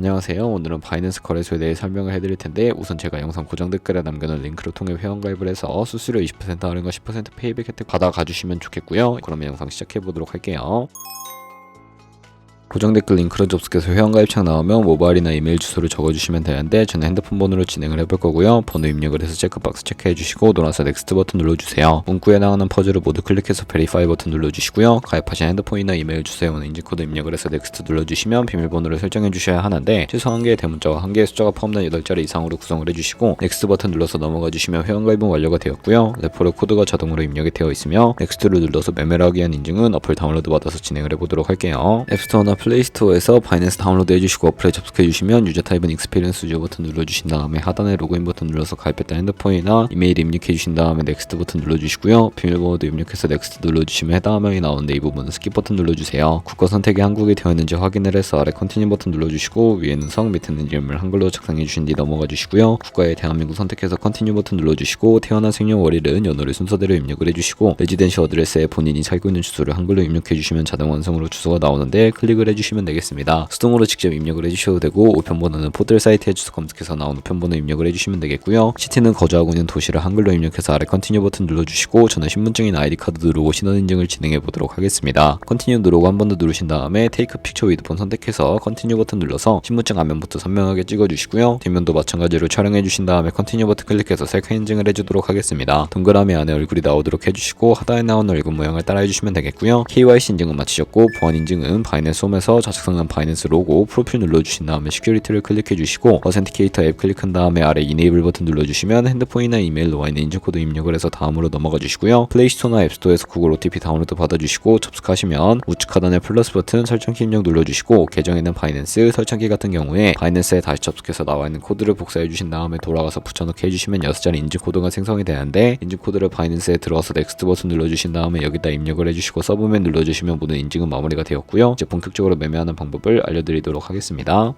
안녕하세요. 오늘은 바이낸스 거래소에 대해 설명을 해드릴 텐데 우선 제가 영상 고정 댓글에 남겨놓은 링크를 통해 회원가입을 해서 수수료 20% 할인과 10% 페이백 혜택 받아가주시면 좋겠고요. 그러면 영상 시작해보도록 할게요. 고정 댓글 링크로 접속해서 회원가입창 나오면 모바일이나 이메일 주소를 적어주시면 되는데 저는 핸드폰 번호로 진행을 해볼 거고요. 번호 입력을 해서 체크박스 체크해주시고 놀아서 넥스트 버튼 눌러주세요. 문구에 나오는 퍼즐을 모두 클릭해서 베리파이 버튼 눌러주시고요. 가입하신 핸드폰이나 이메일 주소에 오는 인증코드 입력을 해서 넥스트 눌러주시면 비밀번호를 설정해주셔야 하는데 최소 1개의 대문자와 1개의 숫자가 포함된 8자리 이상으로 구성을 해주시고 넥스트 버튼 눌러서 넘어가주시면 회원가입은 완료가 되었고요. 레퍼럴 코드가 자동으로 입력이 되어 있으며 넥스트를 눌러서 매매를 하기 위한 인증은 어플 다운로드 받아서 진행을 해보도록 할게요. 앱스토어나 플레이스토어에서 바이낸스 다운로드 해주시고 어플에 접속해주시면 유저 타입은 익스피리언스 유저 버튼 눌러주신 다음에 하단에 로그인 버튼 눌러서 가입했던 핸드폰이나 이메일 입력해주신 다음에 넥스트 버튼 눌러주시고요. 비밀번호도 입력해서 넥스트 눌러주시면 해당 화면이 나오는데 이 부분은 스킵 버튼 눌러주세요. 국가 선택이 한국이 되어 있는지 확인을 해서 아래 컨티뉴 버튼 눌러주시고 위에는 성 밑에는 이름을 한글로 작성해주신 뒤 넘어가 주시고요. 국가에 대한민국 선택해서 컨티뉴 버튼 눌러주시고 태어난 생년 월일은 연월일 순서대로 입력을 해주시고 레지던시 어드레스에 본인이 살고 있는 주소를 한글로 입력해주시면 자동 완성으로 주소가 나오는데 클릭을 해주시면 되겠습니다. 수동으로 직접 입력을 해주셔도 되고 우편번호는 포털 사이트에 주소 검색해서 나온 우편번호 입력을 해주시면 되겠고요. 시티는 거주하고 있는 도시를 한글로 입력해서 아래 컨티뉴 버튼 눌러주시고 저는 신분증이나 아이디카드 누르고 신원 인증을 진행해 보도록 하겠습니다. 컨티뉴 누르고 한 번 더 누르신 다음에 테이크 픽처 위드 폰 선택해서 컨티뉴 버튼 눌러서 신분증 앞면부터 선명하게 찍어주시고요. 뒷면도 마찬가지로 촬영해 주신 다음에 컨티뉴 버튼 클릭해서 셀카 인증을 해주도록 하겠습니다. 동그라미 안에 얼굴이 나오도록 해주시고 하단에 나온 얼굴 모양을 따라 해주시면 되겠고요. KYC 인증은 마치셨고 보안 인증은 바이낸스 홈에서 좌측상단 바이낸스 로고 프로필 눌러주신 다음에 시큐리티를 클릭해 주시고 어센티케이터 앱 클릭한 다음에 아래 이네이블 버튼 눌러주시면 핸드폰이나 이메일로 와 있는 인증코드 입력을 해서 다음으로 넘어가 주시고요. 플레이스토어나 앱스토어에서 구글 OTP 다운로드 받아주시고 접속하시면 우측 하단에 플러스 버튼 설정키 입력 눌러주시고 계정에는 바이낸스 설정키 같은 경우에 바이낸스에 다시 접속해서 나와 있는 코드를 복사해 주신 다음에 돌아가서 붙여넣기 해주시면 6자리 인증코드가 생성이 되는데 인증코드를 바이낸스에 들어와서 넥스트 버튼 눌러주신 다음에 여기다 입력을 해주시고 서브맨 눌러주시면 모든 인증은 마무리가 되었고요. 이제 본격적으로 매매하는 방법을 알려드리도록 하겠습니다.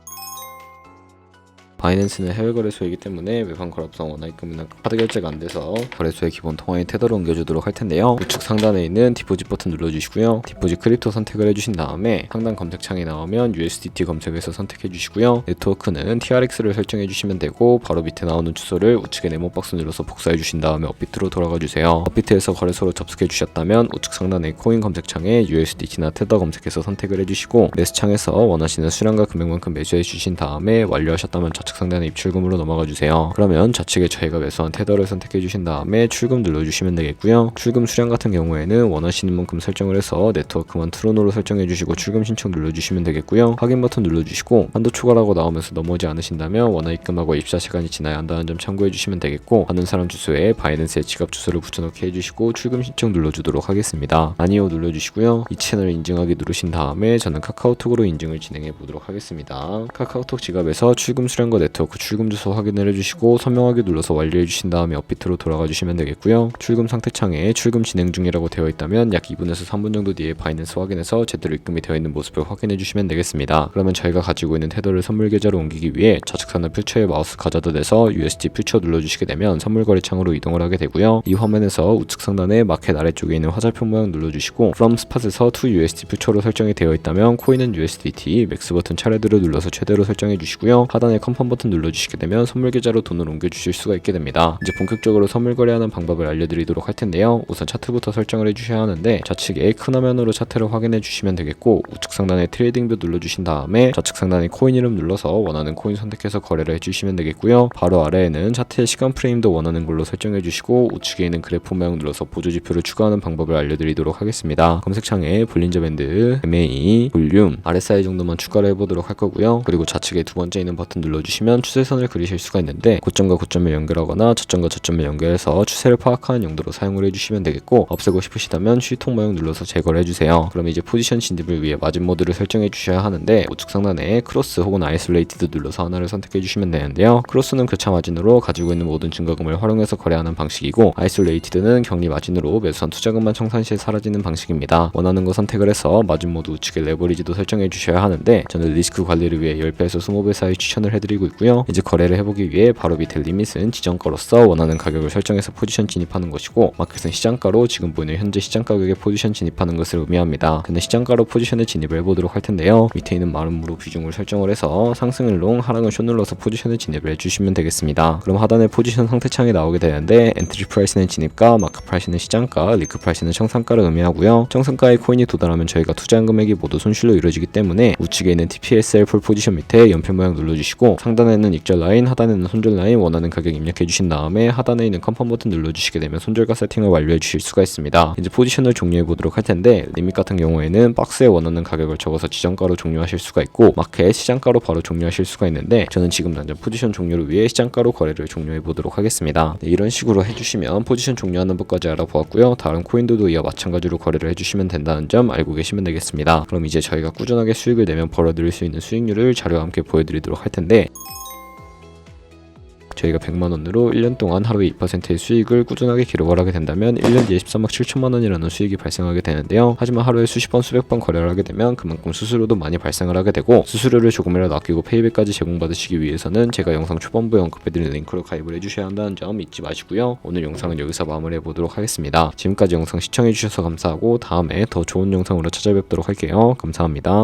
바이낸스는 해외 거래소이기 때문에 외환 거래성 원화입금이나 카드 결제가 안 돼서 거래소의 기본 통화인 테더로 옮겨주도록 할 텐데요. 우측 상단에 있는 디포짓 버튼 눌러주시고요. 디포짓 크립토 선택을 해주신 다음에 상단 검색창에 나오면 USDT 검색해서 선택해 주시고요. 네트워크는 TRX를 설정해 주시면 되고 바로 밑에 나오는 주소를 우측에 네모 박스 눌러서 복사해 주신 다음에 업비트로 돌아가 주세요. 업비트에서 거래소로 접속해 주셨다면 우측 상단의 코인 검색창에 USDT나 테더 검색해서 선택을 해주시고 매수창에서 원하시는 수량과 금액만큼 매수해 주신 다음에 완료하셨다면 좌측 상단의 입출금으로 넘어가 주세요. 그러면 좌측에 저희가 매수한 테더를 선택해 주신 다음에 출금 눌러주시면 되겠고요. 출금 수량 같은 경우에는 원하시는 만큼 설정을 해서 네트워크만 트론으로 설정해 주시고 출금 신청 눌러주시면 되겠고요. 확인 버튼 눌러주시고 한도 초과라고 나오면서 넘어오지 않으신다면 원화 입금하고 입사 시간이 지나야 한다는 점 참고해 주시면 되겠고 하는 사람 주소에 바이낸스의 지갑 주소를 붙여넣기 해주시고 출금 신청 눌러주도록 하겠습니다. 아니요 눌러주시고요. 이 채널 인증하기 누르신 다음에 저는 카카오톡으로 인증을 진행해 보도록 하겠습니다. 카카오톡 지갑에서 출금 수량과 네트워크 출금 주소 확인을 해주시고 선명하게 눌러서 완료해 주신 다음에 업비트로 돌아가 주시면 되겠고요. 출금 상태 창에 출금 진행 중이라고 되어 있다면 약 2분에서 3분 정도 뒤에 바이낸스 확인해서 제대로 입금이 되어 있는 모습을 확인해 주시면 되겠습니다. 그러면 저희가 가지고 있는 테더를 선물 계좌로 옮기기 위해 좌측 상단 퓨처에 마우스 가져다 대서 USD 퓨처 눌러주시게 되면 선물 거래 창으로 이동을 하게 되고요. 이 화면에서 우측 상단에 마켓 아래쪽에 있는 화살표 모양 눌러주시고 From Spot에서 To USD 퓨처로 설정이 되어 있다면 코인은 USDT 맥스 버튼 차례대로 눌러서 최대로 설정해 주시고요. 하단에 컨펌 버튼 눌러주시게 되면 선물 계좌로 돈을 옮겨주실 수가 있게 됩니다. 이제 본격적으로 선물 거래하는 방법을 알려드리도록 할 텐데요. 우선 차트부터 설정을 해주셔야 하는데 좌측에 큰 화면으로 차트를 확인해 주시면 되겠고 우측 상단에 트레이딩 뷰 눌러주신 다음에 좌측 상단에 코인 이름 눌러서 원하는 코인 선택해서 거래를 해주시면 되겠고요. 바로 아래에는 차트의 시간 프레임도 원하는 걸로 설정해 주시고 우측에 있는 그래프 모양 눌러서 보조 지표를 추가하는 방법을 알려드리도록 하겠습니다. 검색창에 볼린저 밴드, MA, 볼륨, RSI 정도만 추가를 해보도록 할 거고요. 그리고 좌측에 두 번째 있는 버튼 눌러주시면 추세선을 그리실 수가 있는데 고점과 고점을 연결하거나 저점과 저점을 연결해서 추세를 파악하는 용도로 사용을 해주시면 되겠고 없애고 싶으시다면 휴통 모양 눌러서 제거를 해주세요. 그럼 이제 포지션 진입을 위해 마진 모드를 설정해 주셔야 하는데 우측 상단에 크로스 혹은 아이솔레이티드 눌러서 하나를 선택해 주시면 되는데요. 크로스는 교차 마진으로 가지고 있는 모든 증거금을 활용해서 거래하는 방식이고 아이솔레이티드는 격리 마진으로 매수한 투자금만 청산 시에 사라지는 방식입니다. 원하는 거 선택을 해서 마진 모드 우측에 레버리지도 설정해 주셔야 하는데 저는 리스크 관리를 위해 10배에서 20배 사이 추천을 해드리고 보여주고 있고요. 이제 거래를 해보기 위해 바로 밑에 리밋은 지정가로서 원하는 가격을 설정해서 포지션 진입하는 것이고, 마켓은 시장가로 지금 보이는 현재 시장 가격에 포지션 진입하는 것을 의미합니다. 저는 시장가로 포지션에 진입을 해보도록 할 텐데요. 밑에 있는 마름모로 비중을 설정을 해서 상승을 롱, 하락은 숏 눌러서 포지션에 진입을 해주시면 되겠습니다. 그럼 하단에 포지션 상태창이 나오게 되는데, 엔트리 프라이스는 진입가, 마크 프라이스는 시장가, 리크 프라이스는 청산가를 의미하고요. 청산가의 코인이 도달하면 저희가 투자한 금액이 모두 손실로 이루어지기 때문에 우측에 있는 TPSL 풀 포지션 밑에 연필 모양 눌러주시고, 상단에는 익절 라인, 하단에는 손절 라인 원하는 가격 입력해 주신 다음에 하단에 있는 컨펌 버튼 눌러주시게 되면 손절가 세팅을 완료해 주실 수가 있습니다. 이제 포지션을 종료해 보도록 할 텐데, 리밋 같은 경우에는 박스에 원하는 가격을 적어서 지정가로 종료하실 수가 있고, 마켓 시장가로 바로 종료하실 수가 있는데, 저는 지금 당장 포지션 종료를 위해 시장가로 거래를 종료해 보도록 하겠습니다. 이런 식으로 해주시면 포지션 종료하는 법까지 알아보았고요. 다른 코인들도 이와 마찬가지로 거래를 해주시면 된다는 점 알고 계시면 되겠습니다. 그럼 이제 저희가 꾸준하게 수익을 내면 벌어들일 수 있는 수익률을 자료와 함께 보여드리도록 할 텐데, 저희가 100만원으로 1년 동안 하루에 2%의 수익을 꾸준하게 기록을 하게 된다면 1년 뒤에 13억 7천만원이라는 수익이 발생하게 되는데요. 하지만 하루에 수십 번 수백 번 거래를 하게 되면 그만큼 수수료도 많이 발생을 하게 되고, 수수료를 조금이라도 아끼고 페이백까지 제공받으시기 위해서는 제가 영상 초반부에 언급해드린 링크로 가입을 해주셔야 한다는 점 잊지 마시고요. 오늘 영상은 여기서 마무리해보도록 하겠습니다. 지금까지 영상 시청해주셔서 감사하고 다음에 더 좋은 영상으로 찾아뵙도록 할게요. 감사합니다.